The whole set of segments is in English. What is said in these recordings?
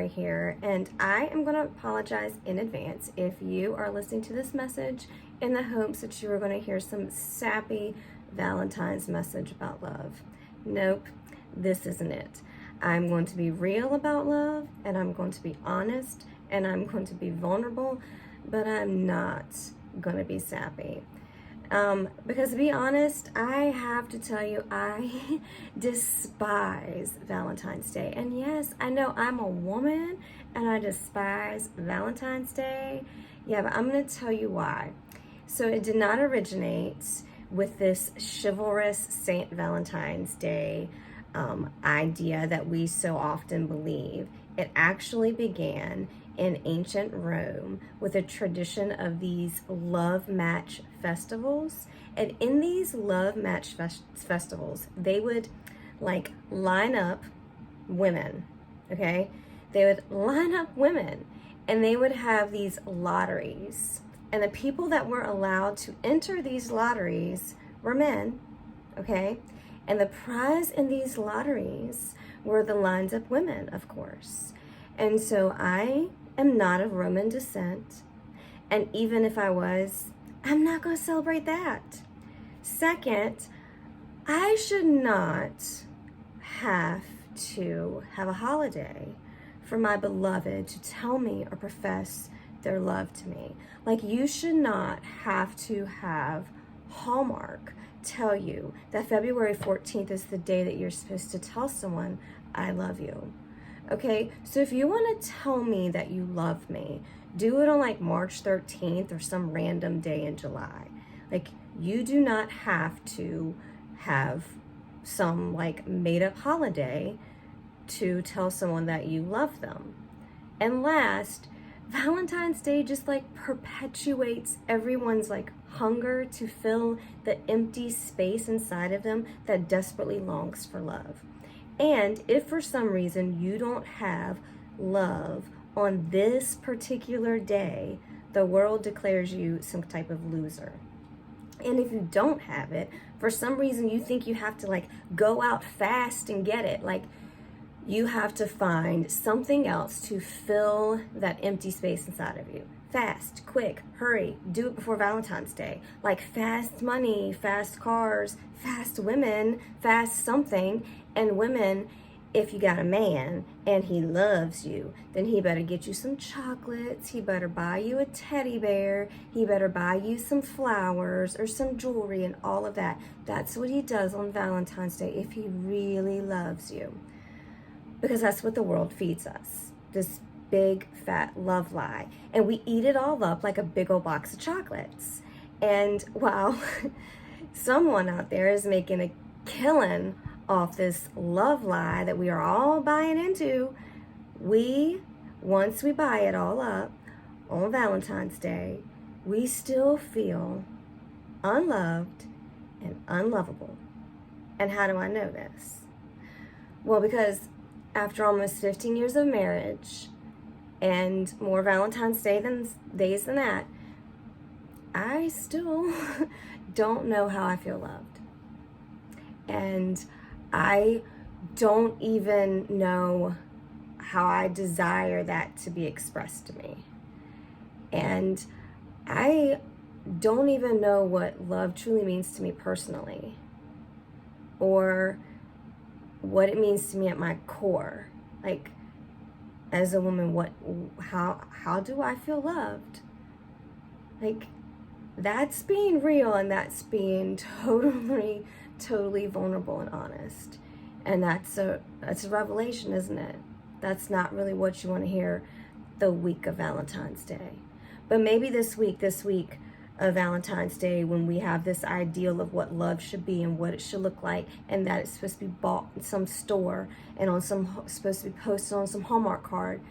January here, and I am going to apologize in advance if you are listening to this message in the hopes that you are going to hear some sappy Valentine's message about love. Nope, this isn't it. I'm going to be real about love, and I'm going to be honest, and I'm going to be vulnerable, but I'm not going to be sappy. Because to be honest, I have to tell you, I despise Valentine's Day. And yes, I know I'm a woman and I despise Valentine's Day. Yeah, but I'm going to tell you why. So it did not originate with this chivalrous Saint Valentine's Day idea that we so often believe. It actually began in ancient Rome with a tradition of these love match festivals. And in these love match festivals, they would like line up women, okay? They would line up women and they would have these lotteries. And the people that were allowed to enter these lotteries were men, okay? And the prize in these lotteries were the lined up women, of course. And so I am not of Roman descent. And even if I was, I'm not going to celebrate that. Second, I should not have to have a holiday for my beloved to tell me or profess their love to me. Like, you should not have to have Hallmark tell you that February 14th is the day that you're supposed to tell someone, I love you. Okay, so if you want to tell me that you love me, do it on like March 13th or some random day in July. Like, you do not have to have some like made up holiday to tell someone that you love them. And last, Valentine's Day just like perpetuates everyone's like hunger to fill the empty space inside of them that desperately longs for love. And if for some reason you don't have love on this particular day, the world declares you some type of loser. And if you don't have it, for some reason you think you have to like go out fast and get it, like you have to find something else to fill that empty space inside of you. Fast, quick, hurry, do it before Valentine's Day. Like fast money, fast cars, fast women, fast something. And women, if you got a man and he loves you, then he better get you some chocolates, he better buy you a teddy bear, he better buy you some flowers or some jewelry and all of that. That's what he does on Valentine's Day if he really loves you. Because that's what the world feeds us, this big fat love lie. And we eat it all up like a big old box of chocolates. And while someone out there is making a killing off this love lie that we are all buying into, once we buy it all up on Valentine's Day, we still feel unloved and unlovable. And how do I know this? Well, because after almost 15 years of marriage and more Valentine's Day days than that, I still don't know how I feel loved. And I don't even know how I desire that to be expressed to me. And I don't even know what love truly means to me personally, or what it means to me at my core. Like, as a woman, how do I feel loved? Like, that's being real, and that's being totally vulnerable and honest. And that's a revelation, isn't it? That's not really what you want to hear the week of Valentine's Day. But maybe this week of Valentine's Day, when we have this ideal of what love should be and what it should look like, and that it's supposed to be bought in some store and supposed to be posted on some Hallmark card,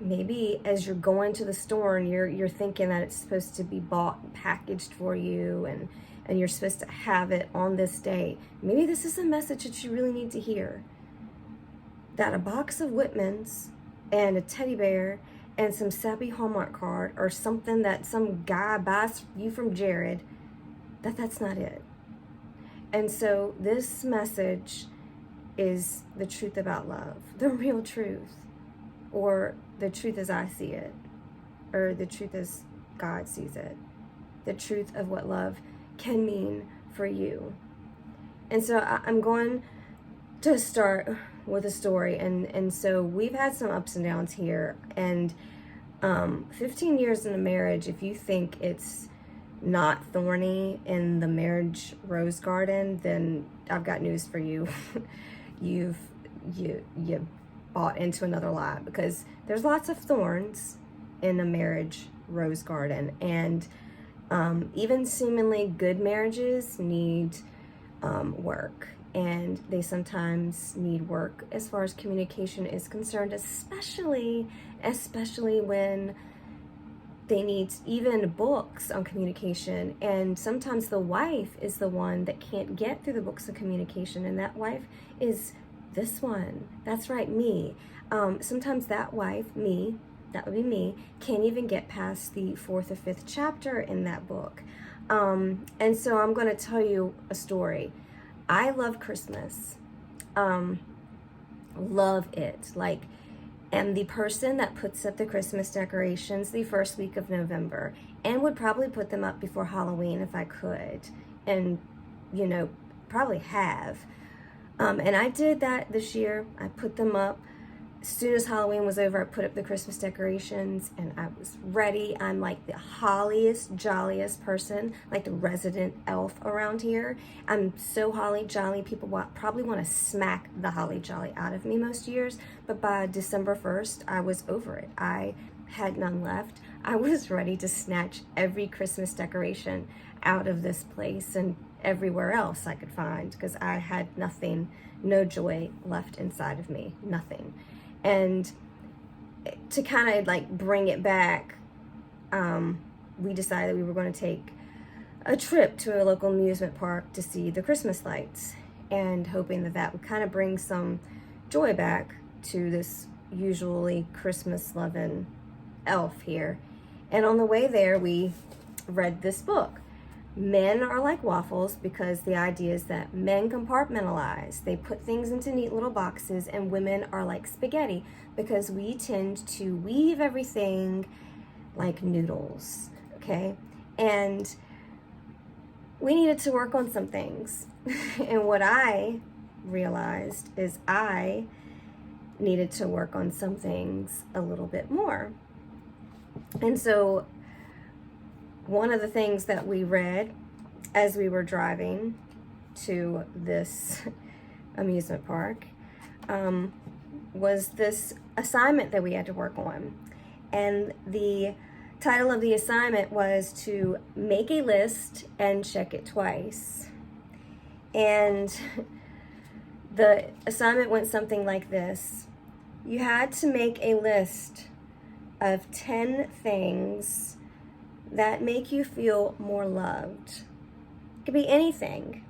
maybe as you're going to the store and you're thinking that it's supposed to be bought and packaged for you, and you're supposed to have it on this day, maybe this is a message that you really need to hear. That a box of Whitman's and a teddy bear and some sappy Hallmark card or something that some guy buys you from Jared, that's not it. And so this message is the truth about love, the real truth. or the truth as I see it, or the truth as God sees it, the truth of what love can mean for you. And so I'm going to start with a story. And so we've had some ups and downs here. And 15 years in a marriage, if you think it's not thorny in the marriage rose garden, then I've got news for you. you bought into another lie, because there's lots of thorns in a marriage rose garden. And even seemingly good marriages need work, and they sometimes need work as far as communication is concerned, especially when they need even books on communication. And sometimes the wife is the one that can't get through the books of communication, and that wife is this one. That's right, me. Sometimes that wife, me, that would be me, can't even get past the 4th or 5th chapter in that book. And so I'm going to tell you a story. I love Christmas. Love it. Like, am the person that puts up the Christmas decorations the first week of November, and would probably put them up before Halloween if I could, and probably have. And I did that this year. I put them up. As soon as Halloween was over, I put up the Christmas decorations, and I was ready. I'm like the holliest, jolliest person, like the resident elf around here. I'm so holly jolly. People probably want to smack the holly jolly out of me most years, but by December 1st, I was over it. I had none left. I was ready to snatch every Christmas decoration out of this place and everywhere else I could find, because I had nothing, no joy left inside of me, nothing. And to kind of like bring it back, we decided we were going to take a trip to a local amusement park to see the Christmas lights, and hoping that would kind of bring some joy back to this usually Christmas loving elf here. And on the way there, we read this book. Men are like waffles, because the idea is that men compartmentalize. They put things into neat little boxes, and women are like spaghetti, because we tend to weave everything like noodles, okay? And we needed to work on some things. And what I realized is I needed to work on some things a little bit more. And so one of the things that we read as we were driving to this amusement park was this assignment that we had to work on. And the title of the assignment was to make a list and check it twice. And the assignment went something like this. You had to make a list of 10 things that make you feel more loved. It could be anything.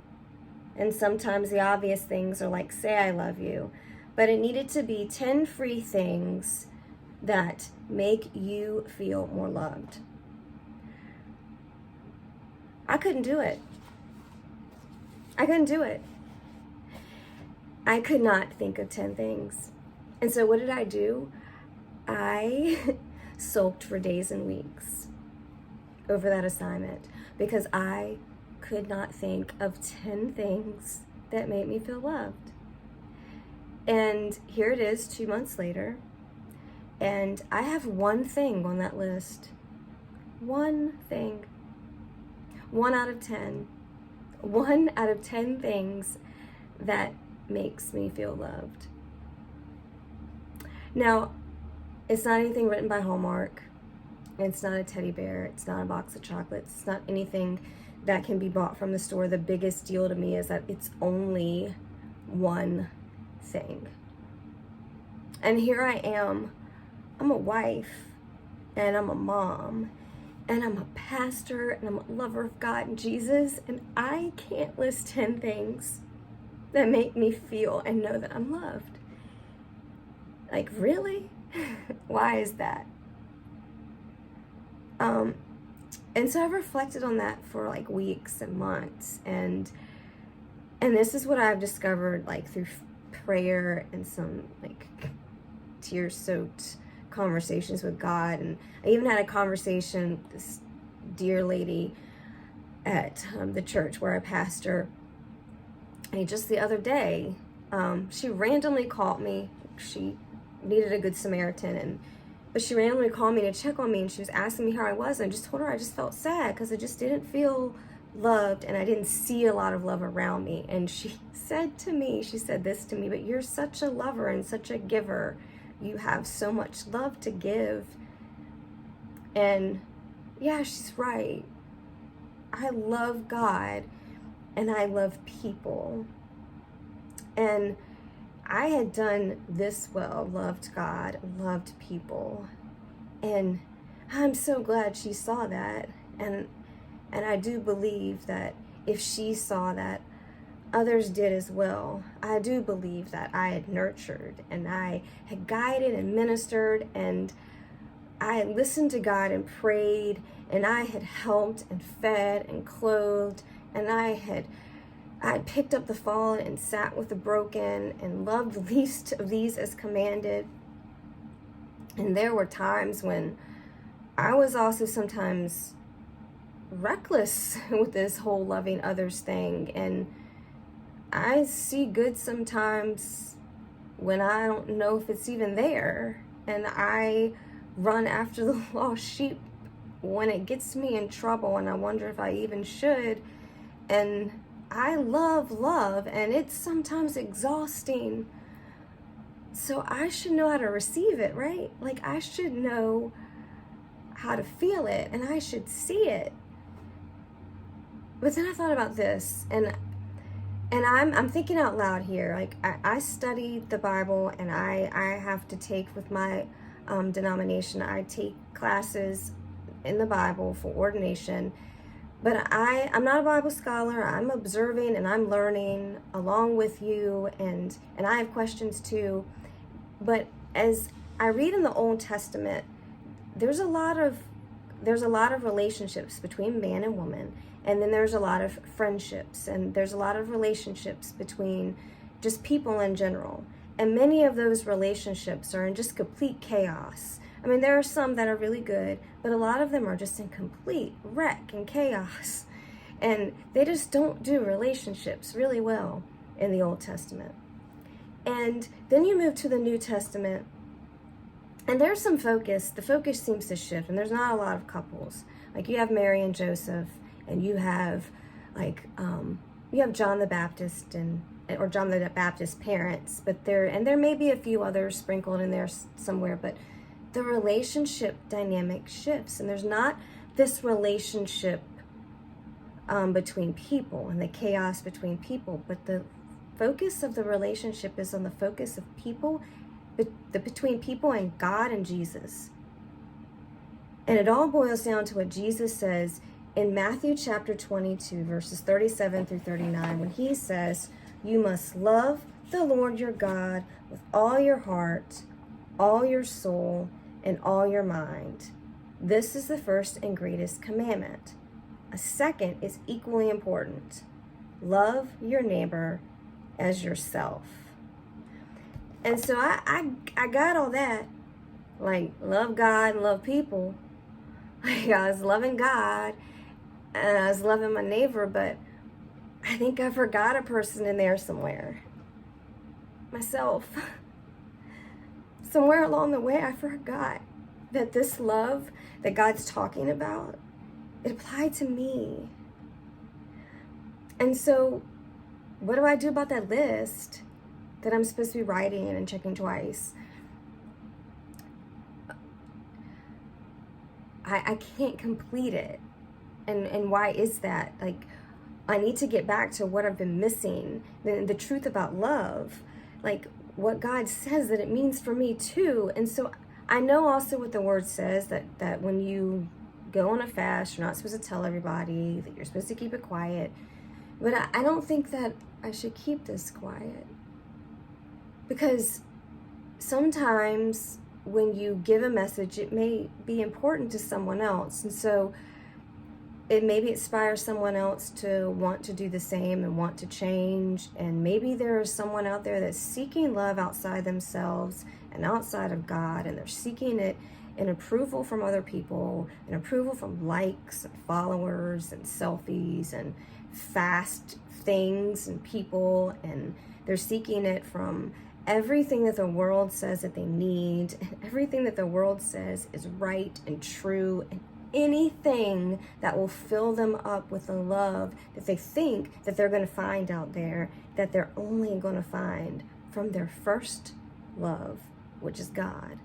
And sometimes the obvious things are like, say I love you. But it needed to be 10 free things that make you feel more loved. I couldn't do it. I could not think of 10 things. And so what did I do? I sulked for days and weeks over that assignment, because I could not think of 10 things that made me feel loved. And here it is 2 months later, and I have one thing on that list. One thing. 1 out of 10. 1 out of 10 things that makes me feel loved. Now, it's not anything written by Hallmark. It's not a teddy bear. It's not a box of chocolates. It's not anything that can be bought from the store. The biggest deal to me is that it's only one thing. And here I am. I'm a wife, and I'm a mom, and I'm a pastor, and I'm a lover of God and Jesus, and I can't list 10 things that make me feel and know that I'm loved. Like, really? Why is that? And so I've reflected on that for like weeks and months, and this is what I've discovered, like through prayer and some like tear-soaked conversations with God. And I even had a conversation with this dear lady at the church where I pastor. And just the other day, she randomly called me. She needed a good Samaritan, but she randomly called me to check on me, and she was asking me how I was. And I just told her I just felt sad because I just didn't feel loved, and I didn't see a lot of love around me. And she said this to me, but you're such a lover and such a giver. You have so much love to give. And yeah, she's right. I love God and I love people. And I had done this well, loved God, loved people. And I'm so glad she saw that. And I do believe that if she saw that, others did as well. I do believe that I had nurtured and I had guided and ministered, and I had listened to God and prayed, and I had helped and fed and clothed, and I had picked up the fallen and sat with the broken and loved the least of these as commanded. And there were times when I was also sometimes reckless with this whole loving others thing. And I see good sometimes when I don't know if it's even there. And I run after the lost sheep when it gets me in trouble, and I wonder if I even should. And I love love, and it's sometimes exhausting. So I should know how to receive it, right? Like, I should know how to feel it, and I should see it. But then I thought about this, and I'm thinking out loud here. Like, I study the Bible, and I have to take with my denomination, I take classes in the Bible for ordination. But I'm not a Bible scholar. I'm observing and I'm learning along with you, and I have questions too. But as I read in the Old Testament, there's a lot of relationships between man and woman, and then there's a lot of friendships, and there's a lot of relationships between just people in general. And many of those relationships are in just complete chaos. I mean, there are some that are really good, but a lot of them are just in complete wreck and chaos. And they just don't do relationships really well in the Old Testament. And then you move to the New Testament, and there's some focus. The focus seems to shift, and there's not a lot of couples. Like, you have Mary and Joseph, and you have, like, you have John the Baptist or John the Baptist's parents, but there may be a few others sprinkled in there somewhere, but the relationship dynamic shifts, and there's not this relationship between people and the chaos between people, but the focus of the relationship is on the focus of people, between people and God and Jesus. And it all boils down to what Jesus says in Matthew chapter 22, verses 37 through 39, when he says, "You must love the Lord your God with all your heart, all your soul, and all your mind. This is the first and greatest commandment. A second is equally important. Love your neighbor as yourself." And so I got all that, like, love God and love people. Like, I was loving God and I was loving my neighbor, but I think I forgot a person in there somewhere. Myself. Somewhere along the way, I forgot that this love that God's talking about, it applied to me. And so, what do I do about that list that I'm supposed to be writing and checking twice? I can't complete it. And why is that? Like, I need to get back to what I've been missing, the truth about love, like what God says that it means for me too. And so I know also what the word says, that when you go on a fast, you're not supposed to tell everybody, that you're supposed to keep it quiet. But I don't think that I should keep this quiet, because sometimes when you give a message, it may be important to someone else. And so it maybe inspires someone else to want to do the same and want to change. And maybe there's someone out there that's seeking love outside themselves and outside of God, and they're seeking it in approval from other people, and approval from likes and followers and selfies and fast things and people, and they're seeking it from everything that the world says that they need, and everything that the world says is right and true, and anything that will fill them up with the love that they think that they're going to find out there, that they're only going to find from their first love, which is God.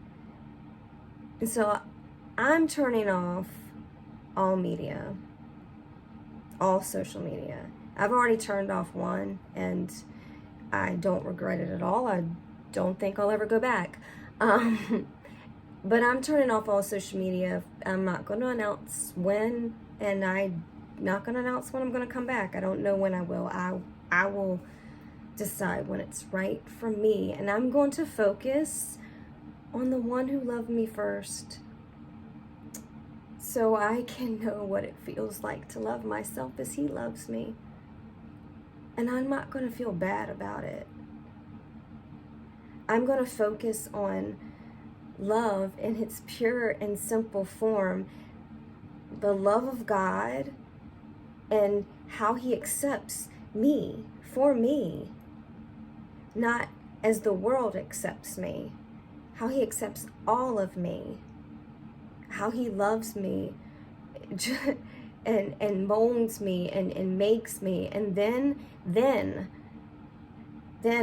And so I'm turning off all media, all social media. I've already turned off one, and I don't regret it at all. I don't think I'll ever go back. But I'm turning off all social media. I'm not going to announce when, and I'm not going to announce when I'm going to come back. I don't know when I will. I will decide when it's right for me, and I'm going to focus on the one who loved me first, so I can know what it feels like to love myself as he loves me. And I'm not going to feel bad about it. I'm going to focus on love in its pure and simple form, the love of God, and how he accepts me, for me, not as the world accepts me, how he accepts all of me, how he loves me and molds me and makes me, and then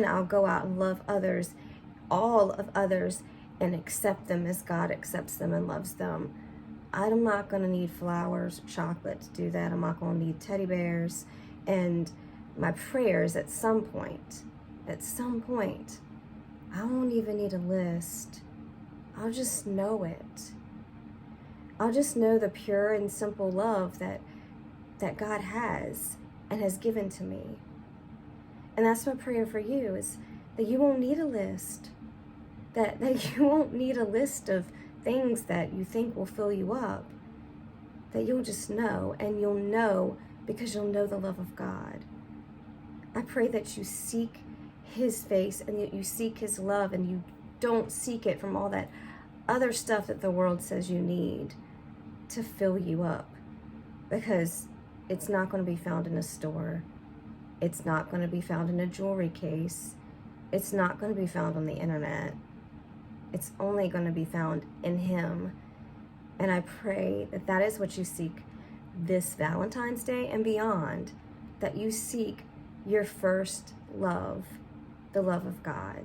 I'll go out and love others, all of others, and accept them as God accepts them and loves them. I'm not going to need flowers, chocolate to do that. I'm not going to need teddy bears. And my prayers at some point, I won't even need a list. I'll just know it. I'll just know the pure and simple love that God has and has given to me. And that's my prayer for you, is that you won't need a list. That you won't need a list of things that you think will fill you up. That you'll just know, and you'll know because you'll know the love of God. I pray that you seek his face and that you seek his love, and you don't seek it from all that other stuff that the world says you need to fill you up, because it's not going to be found in a store. It's not going to be found in a jewelry case. It's not going to be found on the internet. It's only going to be found in him. And I pray that that is what you seek this Valentine's Day and beyond, that you seek your first love, the love of God.